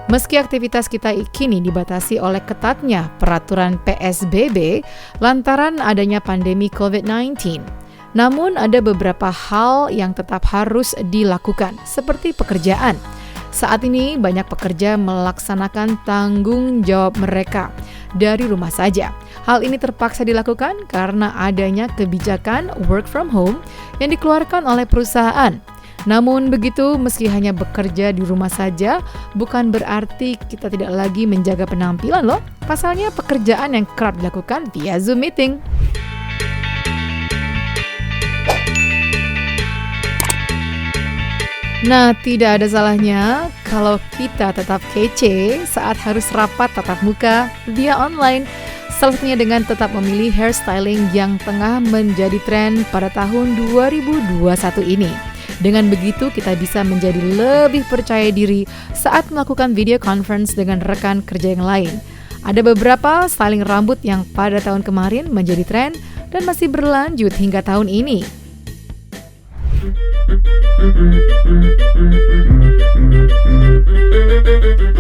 Meski aktivitas kita kini dibatasi oleh ketatnya peraturan PSBB lantaran adanya pandemi COVID-19, namun ada beberapa hal yang tetap harus dilakukan, seperti pekerjaan. Saat ini banyak pekerja melaksanakan tanggung jawab mereka dari rumah saja. Hal ini terpaksa dilakukan karena adanya kebijakan work from home yang dikeluarkan oleh perusahaan. Namun begitu, meski hanya bekerja di rumah saja, bukan berarti kita tidak lagi menjaga penampilan loh. Pasalnya pekerjaan yang kerap dilakukan via Zoom meeting. Nah, tidak ada salahnya kalau kita tetap kece saat harus rapat tatap muka via online. Salah satunya dengan tetap memilih hairstyling yang tengah menjadi tren pada tahun 2021 ini. Dengan begitu, kita bisa menjadi lebih percaya diri saat melakukan video conference dengan rekan kerja yang lain. Ada beberapa styling rambut yang pada tahun kemarin menjadi tren dan masih berlanjut hingga tahun ini.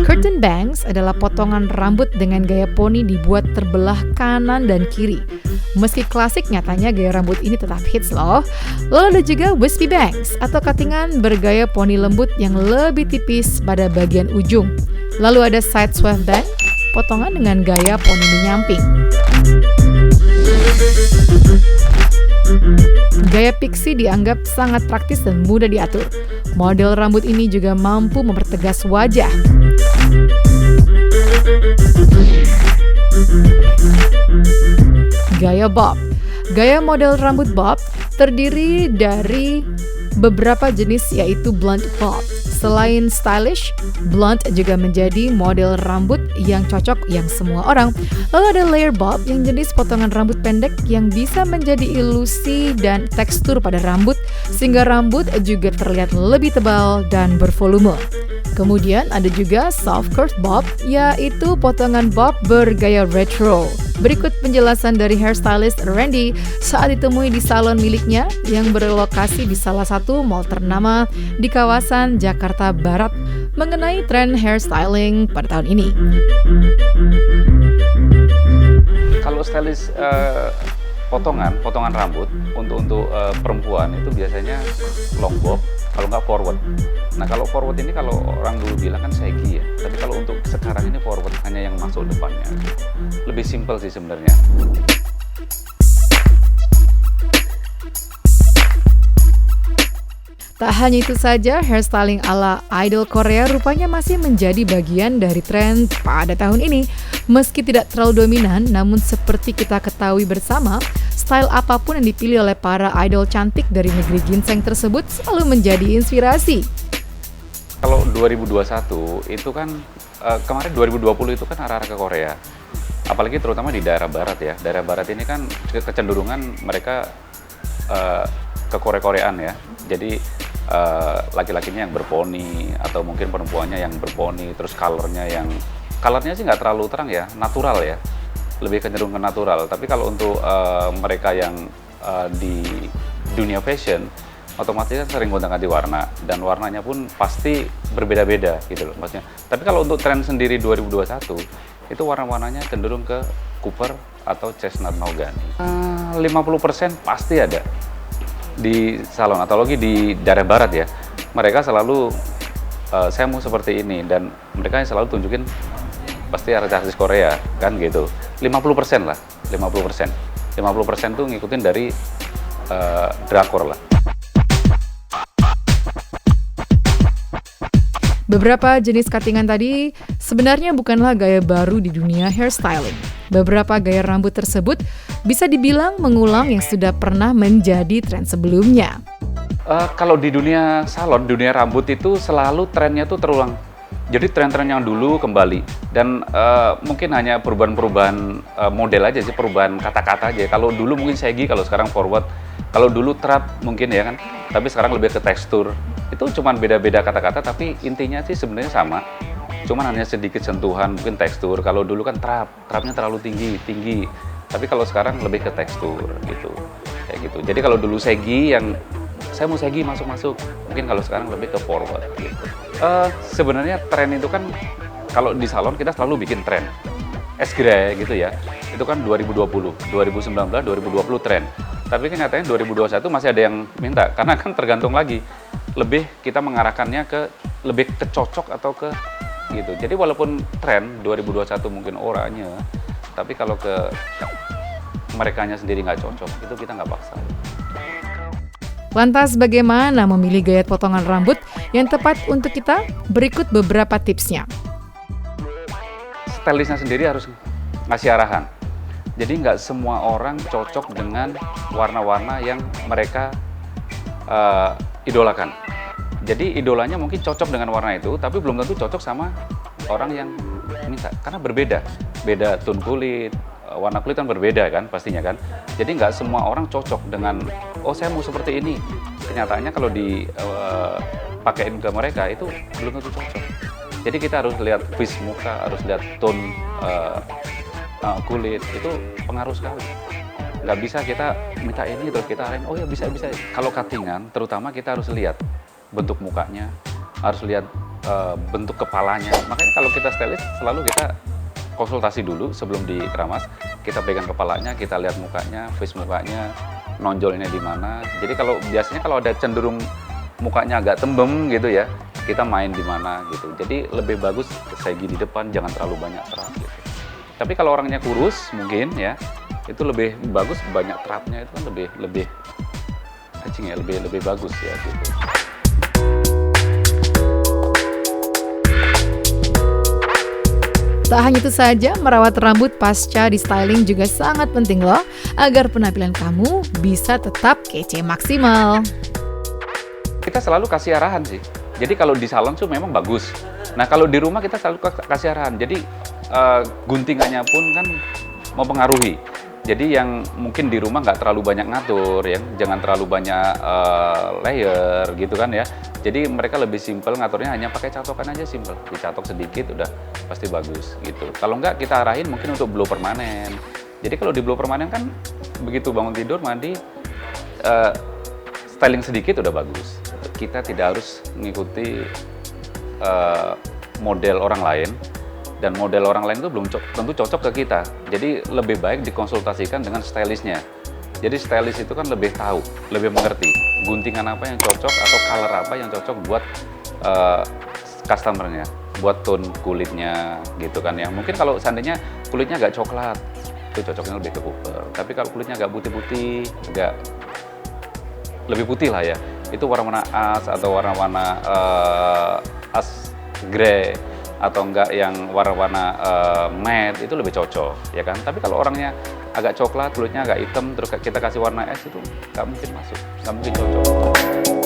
Curtain bangs adalah potongan rambut dengan gaya poni dibuat terbelah kanan dan kiri. Meski klasik, nyatanya gaya rambut ini tetap hits loh. Lalu ada juga wispy bangs atau cuttingan bergaya poni lembut yang lebih tipis pada bagian ujung. Lalu ada side swept bang, potongan dengan gaya poni menyamping. Gaya pixie dianggap sangat praktis dan mudah diatur. Model rambut ini juga mampu mempertegas wajah. Gaya bob. Gaya model rambut bob terdiri dari beberapa jenis, yaitu blunt bob. Selain stylish, blunt juga menjadi model rambut yang cocok yang semua orang. Lalu ada layer bob yang jenis potongan rambut pendek yang bisa menjadi ilusi dan tekstur pada rambut sehingga rambut juga terlihat lebih tebal dan bervolume. Kemudian ada juga soft curve bob, yaitu potongan bob bergaya retro. Berikut penjelasan dari hairstylist Randy saat ditemui di salon miliknya yang berlokasi di salah satu mall ternama di kawasan Jakarta Barat mengenai tren hairstyling pada tahun ini. Kalau stylist potongan rambut untuk perempuan itu biasanya long bob, kalau nggak forward. Nah, kalau forward ini kalau orang dulu bilang kan shaggy ya, tapi kalau untuk sekarang ini forward hanya yang masuk depannya. Lebih simpel sih sebenarnya. Tak hanya itu saja, hairstyling ala idol Korea rupanya masih menjadi bagian dari tren pada tahun ini. Meski tidak terlalu dominan, namun seperti kita ketahui bersama, style apapun yang dipilih oleh para idol cantik dari negeri ginseng tersebut selalu menjadi inspirasi. Kalau 2021 itu kan, kemarin 2020 itu kan arah-arah ke Korea. Apalagi terutama di daerah barat ya. Daerah barat ini kan kecenderungan mereka ke Korea-Koreaan ya. Jadi laki-lakinya yang berponi atau mungkin perempuannya yang berponi, terus colornya sih nggak terlalu terang ya, natural ya, lebih cenderung ke natural. Tapi kalau untuk mereka yang di dunia fashion, otomatis kan sering gonta-ganti warna, dan warnanya pun pasti berbeda-beda gitu loh maksudnya. Tapi kalau untuk tren sendiri 2021 itu warna-warnanya cenderung ke Cooper atau Chestnut Mahogany. 50% pasti ada di salon atau lagi di daerah barat ya. Mereka selalu saya mau seperti ini, dan mereka selalu tunjukin pasti artis Korea kan gitu. 50% lah, 50%. 50% tuh ngikutin dari drakor lah. Beberapa jenis cuttingan tadi sebenarnya bukanlah gaya baru di dunia hairstyling. Beberapa gaya rambut tersebut bisa dibilang mengulang yang sudah pernah menjadi tren sebelumnya. Kalau di dunia salon, dunia rambut itu selalu trennya tuh terulang. Jadi tren-tren yang dulu kembali, dan mungkin hanya perubahan-perubahan model aja sih, perubahan kata-kata aja. Kalau dulu mungkin shaggy, kalau sekarang forward. Kalau dulu trap mungkin ya kan, tapi sekarang lebih ke tekstur. Itu cuman beda-beda kata-kata, tapi intinya sih sebenarnya sama. Cuman hanya sedikit sentuhan, mungkin tekstur. Kalau dulu kan trapnya terlalu tinggi. Tapi kalau sekarang lebih ke tekstur gitu, kayak gitu. Jadi kalau dulu shaggy, yang saya mau shaggy masuk-masuk, mungkin kalau sekarang lebih ke forward gitu. Sebenarnya tren itu kan kalau di salon kita selalu bikin tren. Es grey gitu ya, itu kan 2020, 2019, 2020 tren. Tapi kenyataannya 2021 masih ada yang minta, karena kan tergantung lagi. Lebih kita mengarahkannya ke lebih ke cocok atau ke gitu. Jadi walaupun tren 2021 mungkin oranye, tapi kalau ke merekanya sendiri nggak cocok, itu kita nggak paksa. Lantas bagaimana memilih gaya potongan rambut yang tepat untuk kita? Berikut beberapa tipsnya. Stylistnya sendiri harus ngasih arahan. Jadi nggak semua orang cocok dengan warna-warna yang mereka idolakan. Jadi idolanya mungkin cocok dengan warna itu, tapi belum tentu cocok sama orang yang minta. Karena berbeda, beda tone kulit, warna kulit kan berbeda kan pastinya kan. Jadi nggak semua orang cocok dengan, oh saya mau seperti ini. Kenyataannya kalau dipakein ke mereka itu belum tentu cocok. Jadi kita harus lihat face muka, harus lihat tone kulit, itu pengaruh sekali. Nggak bisa kita minta ini terus kita arahin, oh ya bisa. Kalau cuttingan, terutama kita harus lihat bentuk mukanya, harus lihat bentuk kepalanya. Makanya kalau kita stylist, selalu kita konsultasi dulu sebelum dikeramas. Kita pegang kepalanya, kita lihat mukanya, face mukanya, nonjolnya di mana. Jadi biasanya kalau ada cenderung mukanya agak tembem gitu ya, kita main di mana gitu. Jadi lebih bagus segi di depan, jangan terlalu banyak terat gitu. Tapi kalau orangnya kurus mungkin ya, itu lebih bagus banyak teratnya, itu kan lebih catching ya, lebih bagus ya gitu. Tak hanya itu saja, merawat rambut pasca di styling juga sangat penting loh, agar penampilan kamu bisa tetap kece maksimal. Kita selalu kasih arahan sih. Jadi kalau di salon tuh memang bagus. Nah kalau di rumah kita selalu kasih arahan. Jadi guntingannya pun kan mempengaruhi. Jadi yang mungkin di rumah nggak terlalu banyak ngatur, ya, jangan terlalu banyak layer gitu kan ya. Jadi mereka lebih simpel ngaturnya, hanya pakai catokan aja simpel. Dicatok sedikit udah pasti bagus gitu. Kalau nggak kita arahin mungkin untuk blow permanen. Jadi kalau di blow permanen kan begitu bangun tidur mandi, styling sedikit udah bagus. Kita tidak harus mengikuti model orang lain, dan model orang lain itu belum tentu cocok ke kita. Jadi lebih baik dikonsultasikan dengan stylistnya. Jadi stylist itu kan lebih tahu, lebih mengerti guntingan apa yang cocok atau color apa yang cocok buat customernya, buat tone kulitnya gitu kan ya. Mungkin kalau seandainya kulitnya agak coklat, itu cocoknya lebih ke Cooper. Tapi kalau kulitnya agak putih-putih, agak lebih putih lah ya, itu warna-warna as atau warna-warna as grey atau enggak yang warna-warna matte, itu lebih cocok ya kan. Tapi kalau orangnya agak coklat, kulitnya agak hitam, terus kita kasih warna es, itu nggak mungkin masuk, nggak mungkin cocok.